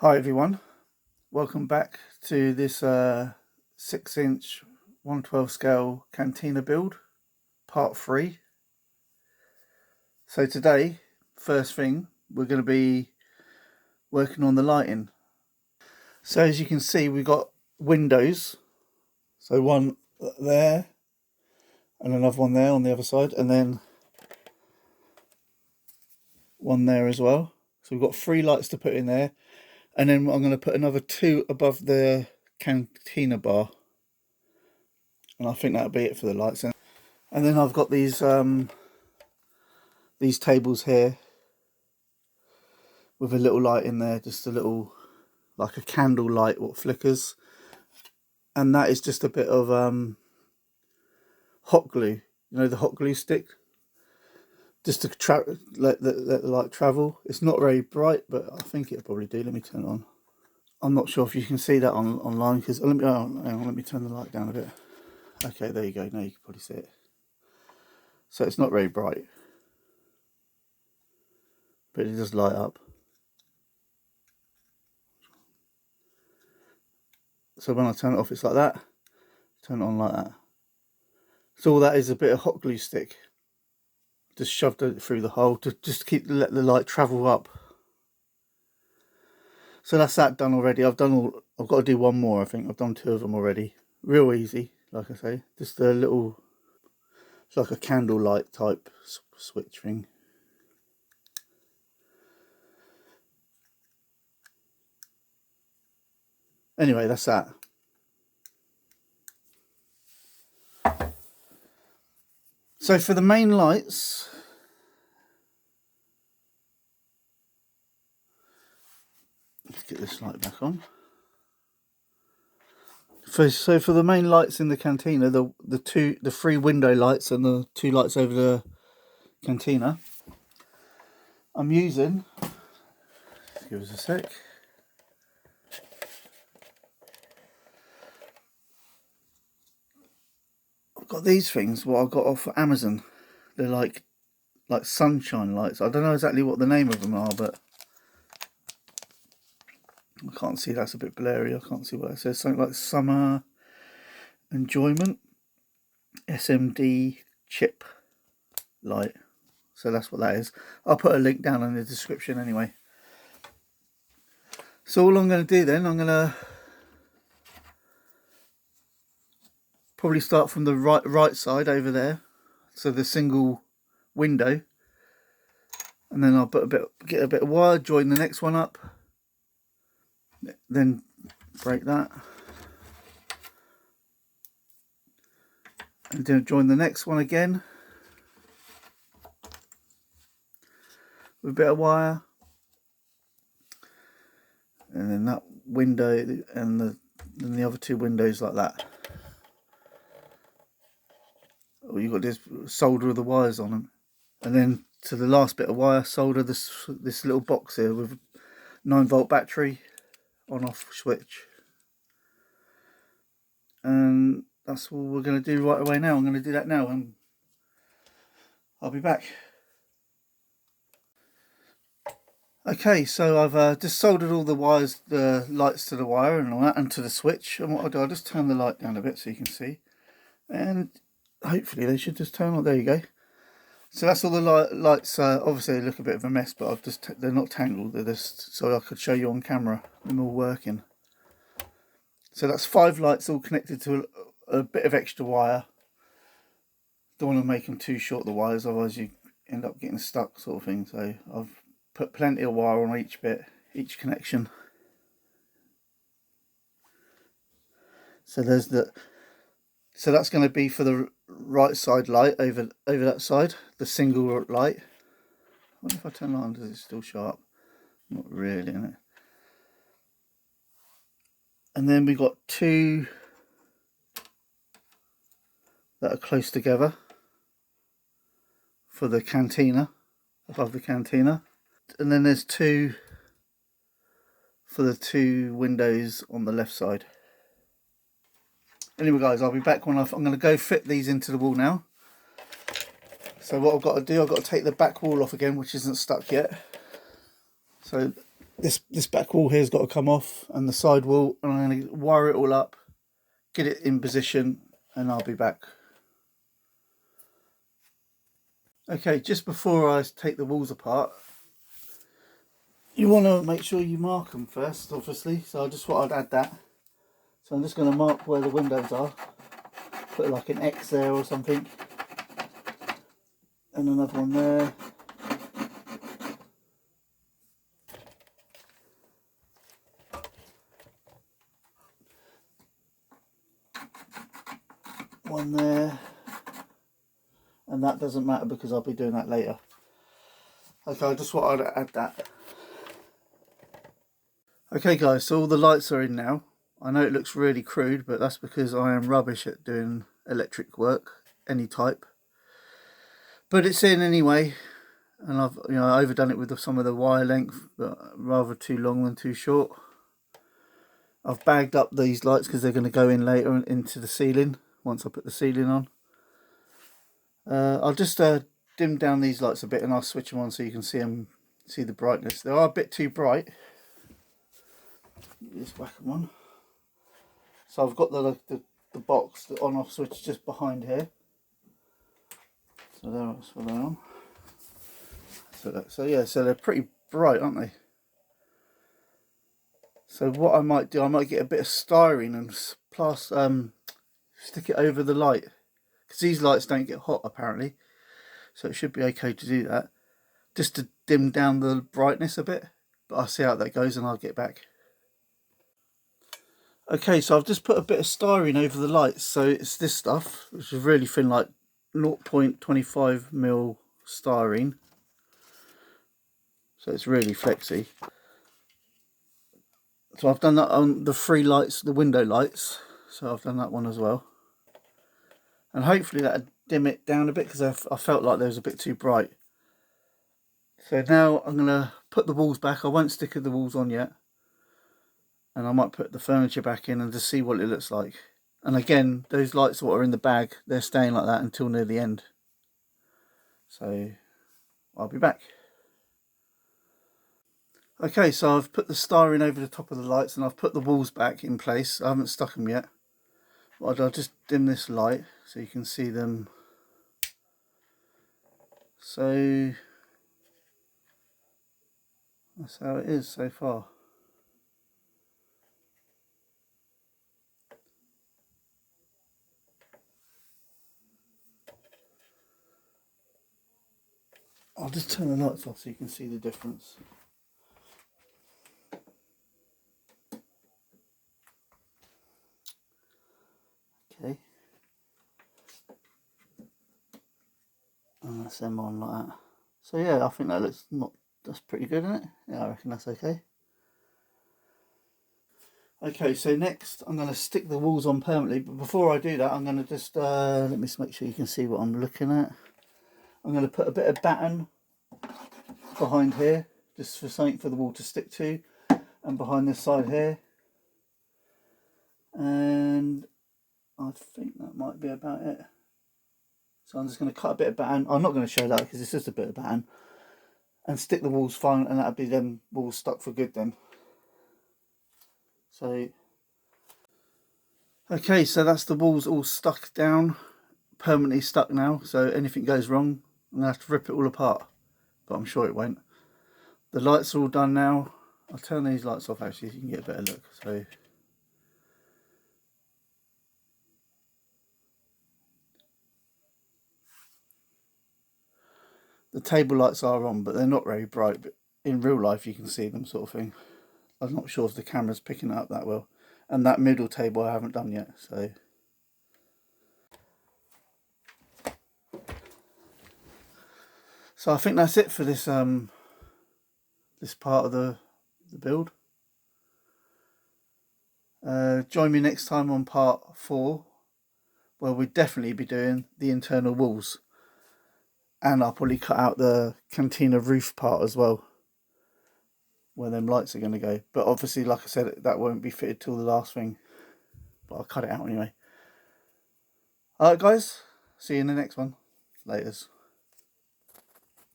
Hi everyone, welcome back to this 6-inch 1/12 scale Cantina build, part 3. So today, first thing, we're going to be working on the lighting. So as you can see, we've got windows, so one there and another one there on the other side, and then one there as well. So we've got 3 lights to put in there, and then I'm going to put another 2 above the cantina bar, and I think that'll be it for the lights. And then I've got these tables here with a little light in there, just a little, like a candle light what flickers, and that is just a bit of hot glue, you know, the hot glue stick, just to let the light travel. It's not very bright, but I think it'll probably do. Let me turn it on. I'm not sure if you can see that online, because let me turn the light down a bit. Okay, there you go. Now you can probably see it. So it's not very bright, but it does light up. So when I turn it off, it's like that. Turn it on like that. So all that is a bit of hot glue stick. Just shoved it through the hole to just let the light travel up. So that's that done already. I've got to do one more. I think I've done 2 of them already. Real easy, like I say. Just a little, it's like a candle light type switch thing. Anyway, that's that. So for the main lights, let's get this light back on. So for the main lights in the cantina, the 3 window lights and the 2 lights over the cantina, I'm using, give us a sec. I've got these things what I got off Amazon. They're like sunshine lights. I don't know exactly what the name of them are, but I can't see. That's a bit blurry. I can't see what it says. Something like summer enjoyment SMD chip light. So that's what that is. I'll put a link down in the description anyway. So all I'm going to do then, I'm going to probably start from the right side over there, so the single window, and then I'll get a bit of wire, join the next one up, then break that, and then join the next one again with a bit of wire, and then that window and the other 2 windows like that. Or you've got this solder of the wires on them, and then to the last bit of wire, solder this little box here with 9-volt battery on off switch. And that's what we're going to do right away now. I'm going to do that now and I'll be back. Okay, so I've just soldered all the wires, the lights to the wire and all that, and to the switch. And what I'll do, I'll just turn the light down a bit so you can see, and hopefully they should just turn on. There you go. So that's all the lights. Obviously they look a bit of a mess, but they're not tangled. They're just so I could show you on camera them all working. So that's 5 lights all connected to a bit of extra wire. Don't want to make them too short, the wires, otherwise you end up getting stuck, sort of thing. So I've put plenty of wire on each connection. So so that's going to be for the right side light over that side, the single light. I wonder if I turn it on, does it still show up? Not really, isn't it? And then we got 2 that are close together for the cantina, above the cantina. And then there's 2 for the 2 windows on the left side. Anyway guys, I'll be back when I'm going to go fit these into the wall now. So what I've got to do, I've got to take the back wall off again, which isn't stuck yet. So this back wall here's got to come off, and the side wall, and I'm going to wire it all up, get it in position, and I'll be back. Okay, just before I take the walls apart, you want to make sure you mark them first, obviously. So I just thought I'd add that. So I'm just going to mark where the windows are, put like an X there or something, and another one there. One there, and that doesn't matter because I'll be doing that later. Okay, I just thought I'd add that. Okay guys, so all the lights are in now. I know it looks really crude, but that's because I am rubbish at doing electric work, any type. But it's in anyway, and I've overdone it with some of the wire length, but rather too long than too short. I've bagged up these lights because they're going to go in later into the ceiling once I put the ceiling on. I'll just dim down these lights a bit and I'll switch them on so you can see the brightness. They are a bit too bright. Just whack them on. So I've got the box, the on-off switch just behind here. So they're on. So yeah, so they're pretty bright, aren't they? So what I might do, I might get a bit of styrene and stick it over the light, because these lights don't get hot apparently, so it should be okay to do that, just to dim down the brightness a bit. But I'll see how that goes and I'll get back. Okay, so I've just put a bit of styrene over the lights. So it's this stuff, which is really thin, like 0.25mm styrene. So it's really flexy. So I've done that on the three lights, the window lights. So I've done that one as well. And hopefully that'll dim it down a bit, because I felt like there was a bit too bright. So now I'm going to put the walls back. I won't stick the walls on yet. And I might put the furniture back in and just see what it looks like. And again, those lights that are in the bag, they're staying like that until near the end. So I'll be back. Okay, so I've put the styrene over the top of the lights and I've put the walls back in place. I haven't stuck them yet. But I'll just dim this light so you can see them. So that's how it is so far. I'll just turn the lights off so you can see the difference. Okay. And that's them on like that. So yeah, I think that's pretty good, isn't it? Yeah, I reckon that's okay. Okay, so next I'm going to stick the walls on permanently, but before I do that I'm going to just, let me just make sure you can see what I'm looking at. I'm going to put a bit of batten behind here, just for something for the wall to stick to, and behind this side here. And I think that might be about it. So I'm just going to cut a bit of batten. I'm not going to show that because it's just a bit of batten. And stick the walls fine, and that'll be them walls stuck for good then. So, okay, so that's the walls all stuck down, permanently stuck now. So anything goes wrong, I'm going to have to rip it all apart. But I'm sure it won't. The lights are all done now. I'll turn these lights off actually so you can get a better look. So the table lights are on, but they're not very bright. But in real life you can see them, sort of thing. I'm not sure if the camera's picking it up that well. And that middle table I haven't done yet, so. So I think that's it for this this part of the build. Join me next time on part 4, where we'll definitely be doing the internal walls. And I'll probably cut out the cantina roof part as well, where them lights are going to go. But obviously, like I said, that won't be fitted till the last thing. But I'll cut it out anyway. Alright guys, see you in the next one. Laters.